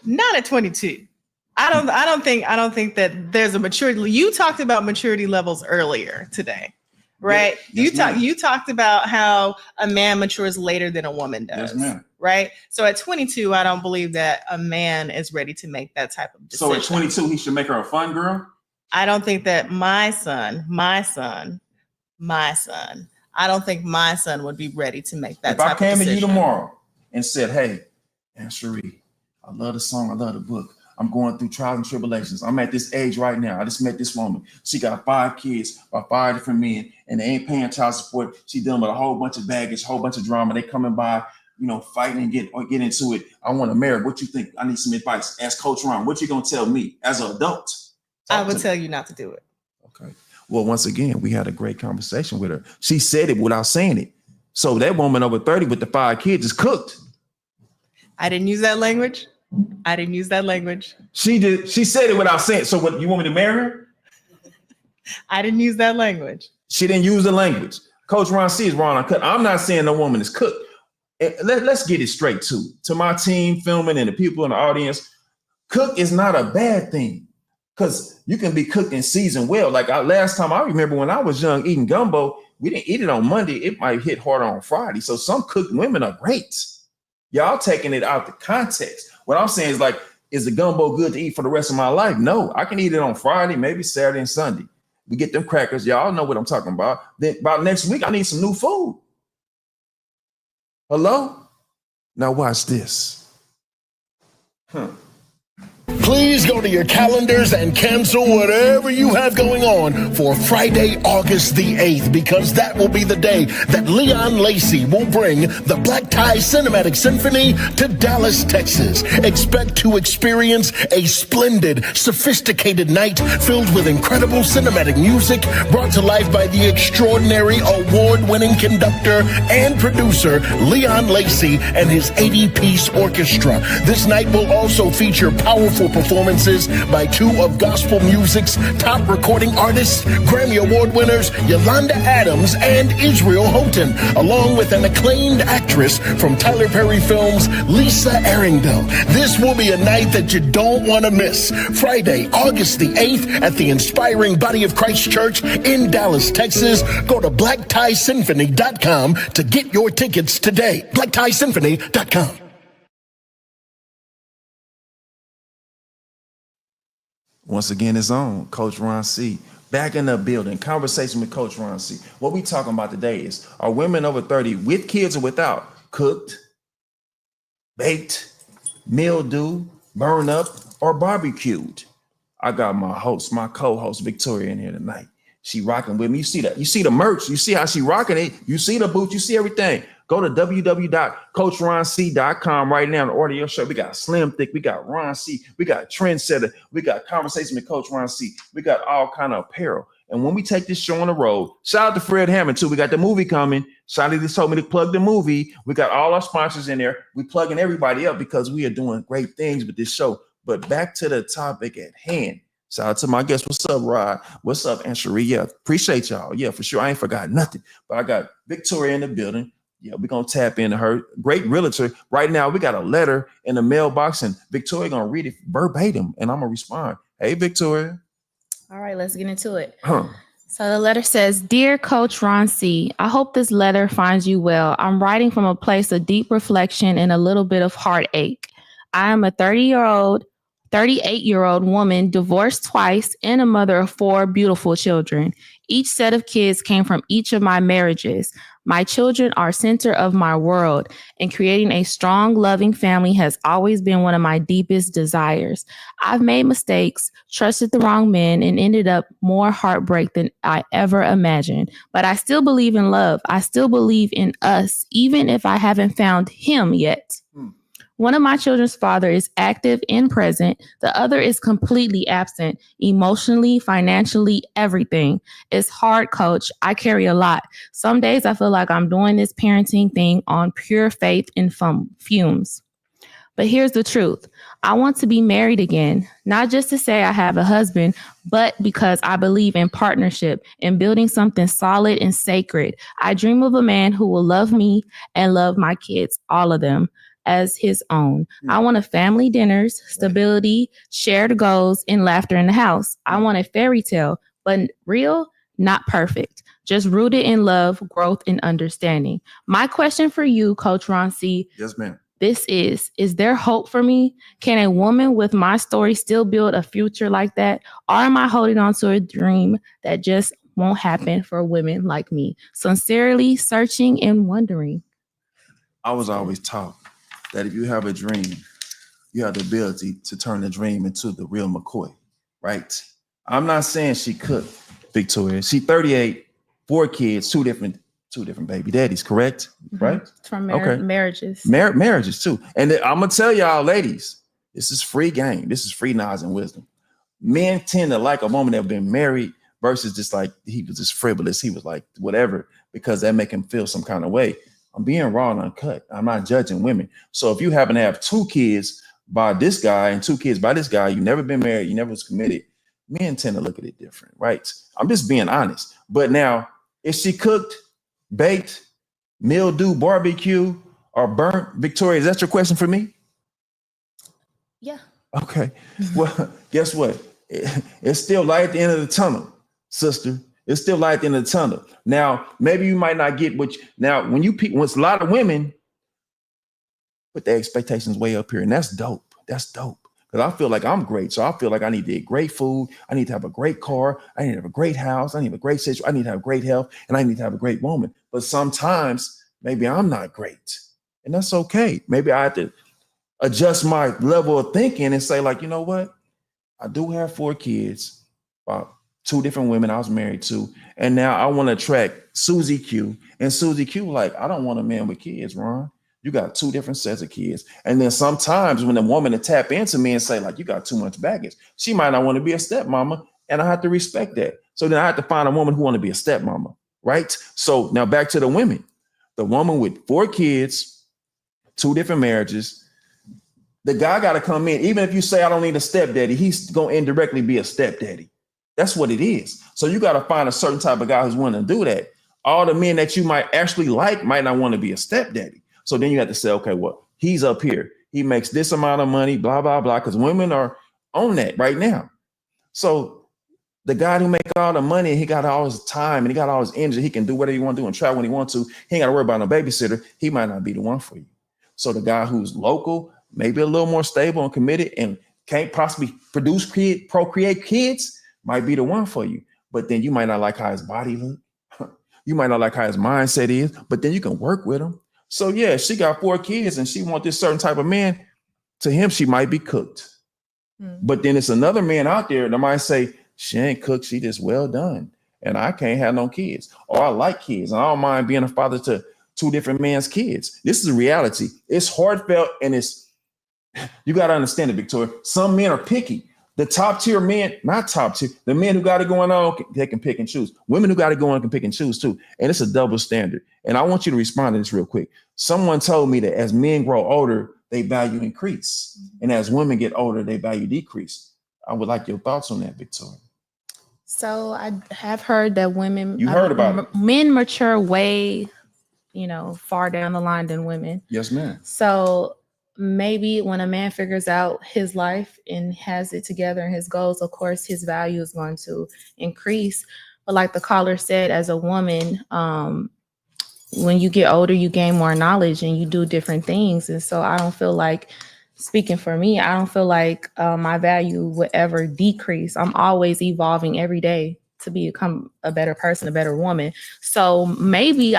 Not at 22. I don't think that there's a maturity. You talked about maturity levels earlier today, right? Yes, you talked about how a man matures later than a woman does. Yes, ma'am. Right? So at 22, I don't believe that a man is ready to make that type of decision. So at 22, he should make her a fun girl? I don't think that my son, I don't think my son would be ready to make that type of decision. If I came to you tomorrow and said, hey, Aunt Cherie, I love the song, I love the book. I'm going through trials and tribulations. I'm at this age right now. I just met this woman. She got 5 kids by 5 different men, and they ain't paying child support. She dealing with a whole bunch of baggage, whole bunch of drama. They coming by, fighting and get into it. I want to marry. What you think? I need some advice. Ask Coach Ron. What you gonna tell me as an adult? I would tell you not to do it. Okay. Well, once again, we had a great conversation with her. She said it without saying it. So that woman over 30 with the 5 kids is cooked. I didn't use that language. She did. She said it without saying it. So what, you want me to marry her? I didn't use that language. She didn't use the language. Coach Ron C is wrong on cut. I'm not saying the woman is cooked. Let's get it straight to my team filming and the people in the audience. Cook is not a bad thing, because you can be cooked and seasoned well. Like last time I remember when I was young eating gumbo, we didn't eat it on Monday. It might hit harder on Friday. So some cooked women are great. Y'all taking it out the context. What I'm saying is, like, is the gumbo good to eat for the rest of my life? No, I can eat it on Friday, maybe Saturday and Sunday. We get them crackers. Y'all know what I'm talking about. Then about next week, I need some new food. Hello? Now watch this. Please go to your calendars and cancel whatever you have going on for Friday, August the 8th, because that will be the day that Leon Lacey will bring the Black Tie Cinematic Symphony to Dallas, Texas. Expect to experience a splendid, sophisticated night filled with incredible cinematic music brought to life by the extraordinary award-winning conductor and producer Leon Lacey and his 80-piece orchestra. This night will also feature powerful performances by 2 of gospel music's top recording artists, Grammy Award winners Yolanda Adams and Israel Houghton, along with an acclaimed actress from Tyler Perry Films, Lisa Arringdale. This will be a night that you don't want to miss. Friday, August the 8th at the Inspiring Body of Christ Church in Dallas, Texas. Go to blacktiesymphony.com to get your tickets today. blacktiesymphony.com. Once again, it's on. Coach Ron C. Back in the building. Conversation with Coach Ron C. What we talking about today is, are women over 30 with kids or without cooked, baked, mildew, burned up, or barbecued? I got my host, my co-host Victoria in here tonight. She rocking with me. You see that? You see the merch. You see how she rocking it. You see the boots. You see everything. Go to www.coachronc.com right now and order your shirt. We got Slim Thick. We got Ron C. We got Trendsetter. We got Conversation with Coach Ron C. We got all kind of apparel. And when we take this show on the road, shout out to Fred Hammond too. We got the movie coming. Shotty just told me to plug the movie. We got all our sponsors in there. We plugging everybody up because we are doing great things with this show. But back to the topic at hand. Shout out to my guest. What's up, Rod? What's up, Aunt Cherie? Yeah, appreciate y'all. Yeah, for sure. I ain't forgot nothing. But I got Victoria in the building. Yeah, we're going to tap into her. Great realtor. Right now, we got a letter in the mailbox, and Victoria going to read it verbatim, and I'm going to respond. Hey, Victoria. All right, let's get into it. So the letter says, Dear Coach Ron C., I hope this letter finds you well. I'm writing from a place of deep reflection and a little bit of heartache. I am a 38-year-old woman, divorced twice, and a mother of 4 beautiful children. Each set of kids came from each of my marriages. My children are center of my world, and creating a strong, loving family has always been one of my deepest desires. I've made mistakes, trusted the wrong men, and ended up more heartbreak than I ever imagined. But I still believe in love. I still believe in us, even if I haven't found him yet. One of my children's father is active and present. The other is completely absent, emotionally, financially, everything. It's hard, Coach. I carry a lot. Some days I feel like I'm doing this parenting thing on pure faith and fumes. But here's the truth. I want to be married again, not just to say I have a husband, but because I believe in partnership and building something solid and sacred. I dream of a man who will love me and love my kids, all of them, as his own. I want a family dinners, stability, shared goals, and laughter in the house. I want a fairy tale, but real, not perfect, just rooted in love, growth, and understanding. My question for you, Coach Ron C. Yes, ma'am. This is there hope for me? Can a woman with my story still build a future like that? Or am I holding on to a dream that just won't happen for women like me? Sincerely searching and wondering. I was always taught that if you have a dream, you have the ability to turn the dream into the real McCoy, right? I'm not saying she could, Victoria. She 38, 4 kids, two different baby daddies, correct? Mm-hmm. Right? From marriages. Marriages too. And I'm gonna tell y'all, ladies, this is free game. This is free knowledge and wisdom. Men tend to like a woman that have been married versus just like he was just frivolous. He was like whatever, because that make him feel some kind of way. I'm being raw and uncut. I'm not judging women. So if you happen to have 2 kids by this guy and 2 kids by this guy, you never been married, you never was committed, men tend to look at it different, right? I'm just being honest. But now, if she cooked, baked, mildew, barbecue, or burnt, Victoria, is that your question for me? Yeah. Okay. Well, guess what? It's still light at the end of the tunnel, sister. It's still light at the end of the tunnel. Now, maybe you might not get now, when it's a lot of women put their expectations way up here, and that's dope. That's dope. Because I feel like I'm great. So I feel like I need to eat great food. I need to have a great car. I need to have a great house. I need a great situation. I need to have great health, and I need to have a great woman. But sometimes maybe I'm not great, and that's okay. Maybe I have to adjust my level of thinking and say, like, you know what? I do have 4 kids, about 2 different women I was married to. And now I want to attract Susie Q. And Susie Q, like, I don't want a man with kids, Ron. You got 2 different sets of kids. And then sometimes when a woman to tap into me and say, like, you got too much baggage, she might not want to be a stepmama. And I have to respect that. So then I have to find a woman who want to be a stepmama, right? So now back to the women. The woman with 4 kids, 2 different marriages, the guy got to come in. Even if you say I don't need a stepdaddy, he's going to indirectly be a stepdaddy. That's what it is. So you got to find a certain type of guy who's willing to do that. All the men that you might actually like might not want to be a stepdaddy. So then you have to say, okay, well, he's up here. He makes this amount of money, blah, blah, blah, because women are on that right now. So the guy who make all the money, he got all his time and he got all his energy. He can do whatever he want to do and travel when he wants to. He ain't got to worry about no babysitter. He might not be the one for you. So the guy who's local, maybe a little more stable and committed and can't possibly procreate kids, might be the one for you. But then you might not like how his body look. You might not like how his mindset is, but then you can work with him. So yeah, she got 4 kids and she want this certain type of man. To him, she might be cooked. But then it's another man out there that might say, she ain't cooked, she just well done. and I can't have no kids, or I like kids, and I don't mind being a father to 2 different men's kids. This is a reality. It's heartfelt, and you got to understand it, Victoria. Some men are picky. The top tier men, not top tier, the men who got it going on, they can pick and choose. Women who got it going on can pick and choose too. And it's a double standard. And I want you to respond to this real quick. Someone told me that as men grow older, they value increase. And as women get older, they value decrease. I would like your thoughts on that, Victoria. So I have heard that women, You heard about it. Men mature way, far down the line than women. Yes, ma'am. So maybe when a man figures out his life and has it together and his goals, of course, his value is going to increase. But like the caller said, as a woman, when you get older, you gain more knowledge and you do different things. And so I don't feel like, speaking for me, I don't feel like my value would ever decrease. I'm always evolving every day to become a better person, a better woman. So maybe,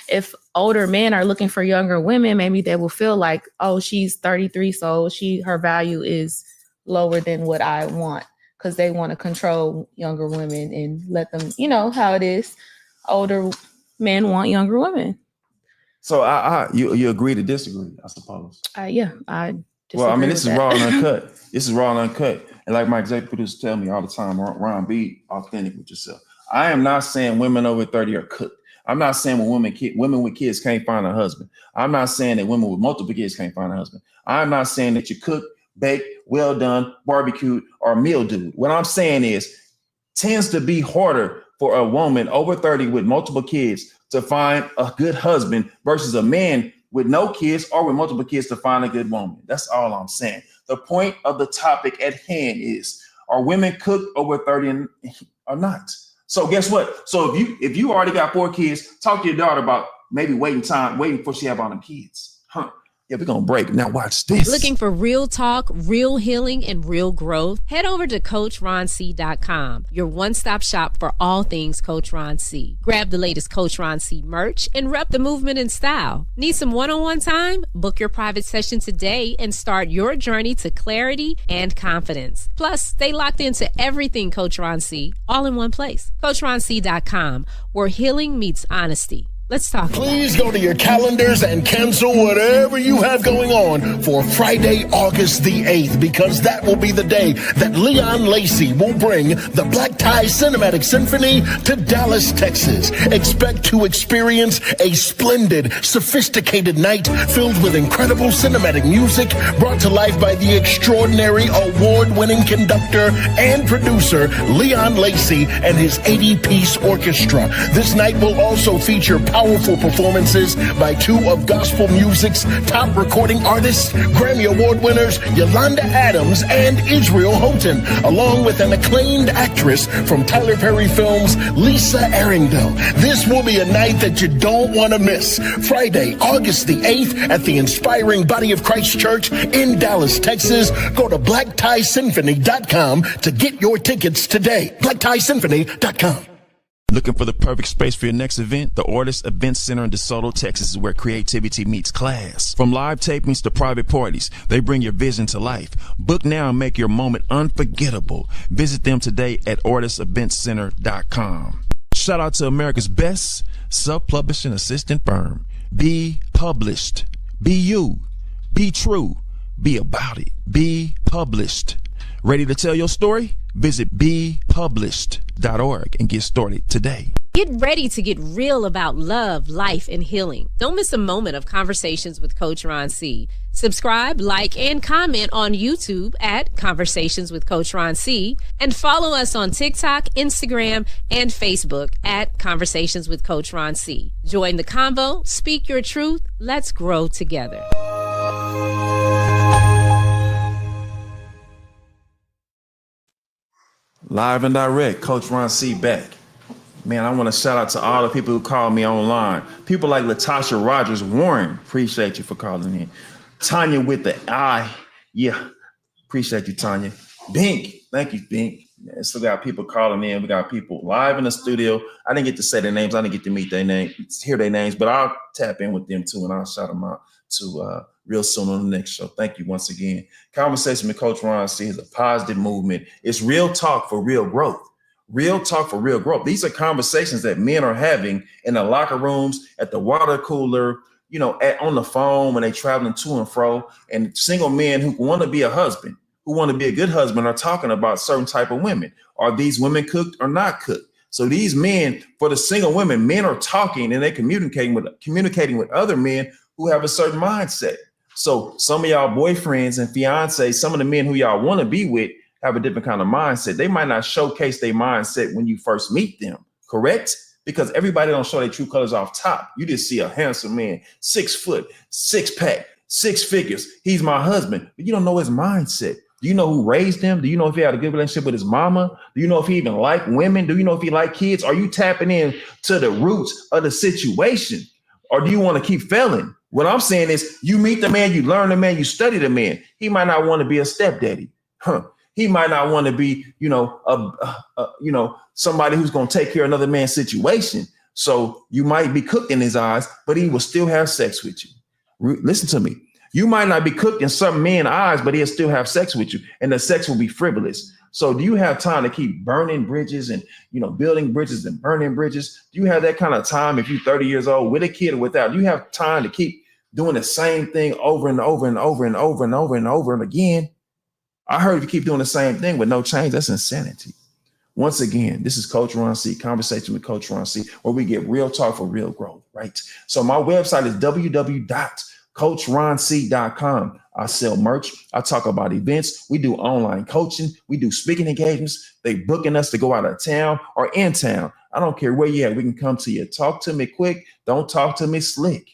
if older men are looking for younger women, maybe they will feel like, oh, she's 33, so her value is lower than what I want, because they want to control younger women and let them, how it is. Older men want younger women. So you agree to disagree, I suppose. Yeah, I Well, this is raw and uncut. This is raw and uncut. And like my executive producers tell me all the time, Ron, be authentic with yourself. I am not saying women over 30 are cooked. I'm not saying women with kids can't find a husband. I'm not saying that women with multiple kids can't find a husband. I'm not saying that you cook, bake, well done, barbecued, or mildewed. What I'm saying is, tends to be harder for a woman over 30 with multiple kids to find a good husband versus a man with no kids or with multiple kids to find a good woman. That's all I'm saying. The point of the topic at hand is, are women cooked over 30 or not? So guess what? So if you already got 4 kids, talk to your daughter about maybe waiting before she have all them kids. Yeah, we're going to break. Now watch this. Looking for real talk, real healing, and real growth? Head over to CoachRonC.com, your one-stop shop for all things Coach Ron C. Grab the latest Coach Ron C merch and rep the movement in style. Need some one-on-one time? Book your private session today and start your journey to clarity and confidence. Plus, stay locked into everything Coach Ron C, all in one place. CoachRonC.com, where healing meets honesty. Let's talk. Please go to your calendars and cancel whatever you have going on for Friday, August the 8th, because that will be the day that Leon Lacey will bring the Black Tie Cinematic Symphony to Dallas, Texas. Expect to experience a splendid, sophisticated night filled with incredible cinematic music brought to life by the extraordinary award-winning conductor and producer Leon Lacey and his 80-piece orchestra. This night will also feature powerful performances by 2 of gospel music's top recording artists, Grammy Award winners Yolanda Adams and Israel Houghton, along with an acclaimed actress from Tyler Perry Films, Lisa Arundel. This will be a night that you don't want to miss. Friday, August the 8th at the Inspiring Body of Christ Church in Dallas, Texas. Go to BlackTieSymphony.com to get your tickets today. BlackTieSymphony.com. Looking for the perfect space for your next event? The Ortis Event Center in DeSoto, Texas is where creativity meets class. From live tapings to private parties, they bring your vision to life. Book now and make your moment unforgettable. Visit them today at OrtisEventCenter.com. Shout out to America's best self-publishing assistant firm. Be published. Be you. Be true. Be about it. Be published. Ready to tell your story? Visit bepublished.org and get started today. Get ready to get real about love, life, and healing. Don't miss a moment of Conversations with Coach Ron C. Subscribe, like, and comment on YouTube at Conversations with Coach Ron C. And follow us on TikTok, Instagram, and Facebook at Conversations with Coach Ron C. Join the convo, speak your truth. Let's grow together. Live and direct, Coach Ron C back. Man, I want to shout out to all the people who called me online. People like Latasha Rogers Warren, appreciate you for calling in. Tanya with the I, yeah, appreciate you, Tanya. Bink, thank you, Bink. Man, still got people calling in. We got people live in the studio. I didn't get to say their names. I didn't get to meet their names, hear their names, but I'll tap in with them too, and I'll shout them out to real soon on the next show. Thank you once again. Conversation with Coach Ron C is a positive movement. It's real talk for real growth. Real talk for real growth. These are conversations that men are having in the locker rooms, at the water cooler, on the phone when they're traveling to and fro. And single men who want to be a husband, who want to be a good husband, are talking about certain type of women. Are these women cooked or not cooked? So these men, for the single women, men are talking and they're communicating with other men who have a certain mindset. So some of y'all boyfriends and fiancés, some of the men who y'all want to be with have a different kind of mindset. They might not showcase their mindset when you first meet them, correct? Because everybody don't show their true colors off top. You just see a handsome man, 6 foot, 6-pack, 6 figures. He's my husband, but you don't know his mindset. Do you know who raised him? Do you know if he had a good relationship with his mama? Do you know if he even liked women? Do you know if he liked kids? Are you tapping in to the roots of the situation? Or do you want to keep failing? What I'm saying is you meet the man, you learn the man, you study the man. He might not want to be a stepdaddy. He might not want to be, somebody who's going to take care of another man's situation. So you might be cooked in his eyes, but he will still have sex with you. Listen to me. You might not be cooked in some men's eyes, but he'll still have sex with you, and the sex will be frivolous. So do you have time to keep burning bridges and, building bridges and burning bridges? Do you have that kind of time if you're 30 years old with a kid or without? Do you have time to keep doing the same thing over and over and over and over and over and over and again? I heard if you keep doing the same thing with no change, that's insanity. Once again, this is Coach Ron C, Conversation with Coach Ron C, where we get real talk for real growth, right? So my website is www.coachronc.com. I sell merch. I talk about events. We do online coaching. We do speaking engagements. They booking us to go out of town or in town. I don't care where you're at. We can come to you. Talk to me quick. Don't talk to me slick.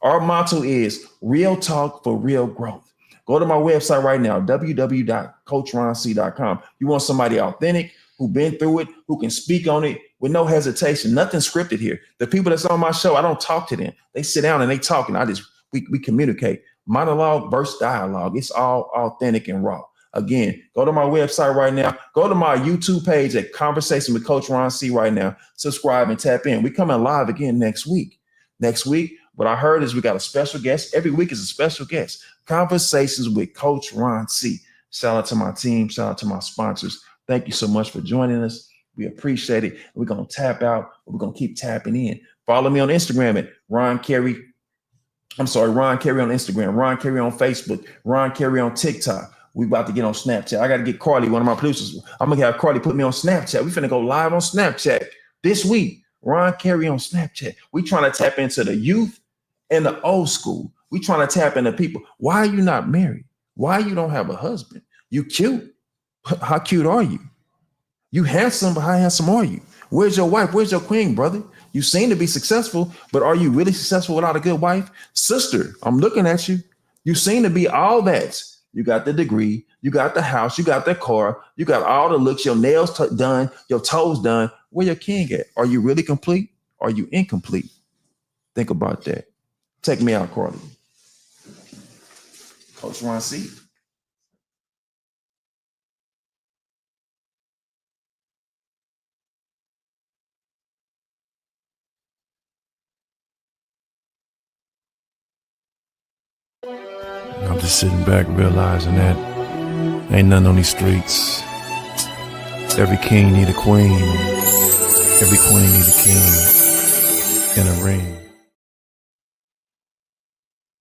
Our motto is real talk for real growth. Go to my website right now, www.coachronc.com. You want somebody authentic, who've been through it, who can speak on it with no hesitation. Nothing scripted here. The people that's on my show, I don't talk to them. They sit down and they talk, and we communicate. Monologue versus dialogue. It's all authentic and raw. Again, go to my website right now. Go to my YouTube page at Conversation with Coach Ron C right now. Subscribe and tap in. We're coming live again next week. Next week, what I heard is we got a special guest. Every week is a special guest. Conversations with Coach Ron C. Shout out to my team. Shout out to my sponsors. Thank you so much for joining us. We appreciate it. We're going to tap out. We're going to keep tapping in. Follow me on Instagram at Ron Carey on Instagram, Ron Carey on Facebook, Ron Carey on TikTok. We about to get on Snapchat. I got to get Carly, one of my producers. I'm going to have Carly put me on Snapchat. We finna go live on Snapchat this week. Ron Carey on Snapchat. We trying to tap into the youth and the old school. We trying to tap into people. Why are you not married? Why you don't have a husband? You cute. How cute are you? You handsome, but how handsome are you? Where's your wife? Where's your queen, brother? You seem to be successful, but are you really successful without a good wife? Sister, I'm looking at you. You seem to be all that. You got the degree, you got the house, you got the car, you got all the looks, your nails done, your toes done. Where your king at? Are you really complete? Are you incomplete? Think about that. Take me out, Carly. Coach Ron C. I'm just sitting back realizing that ain't nothing on these streets. Every king need a queen. Every queen need a king in a ring.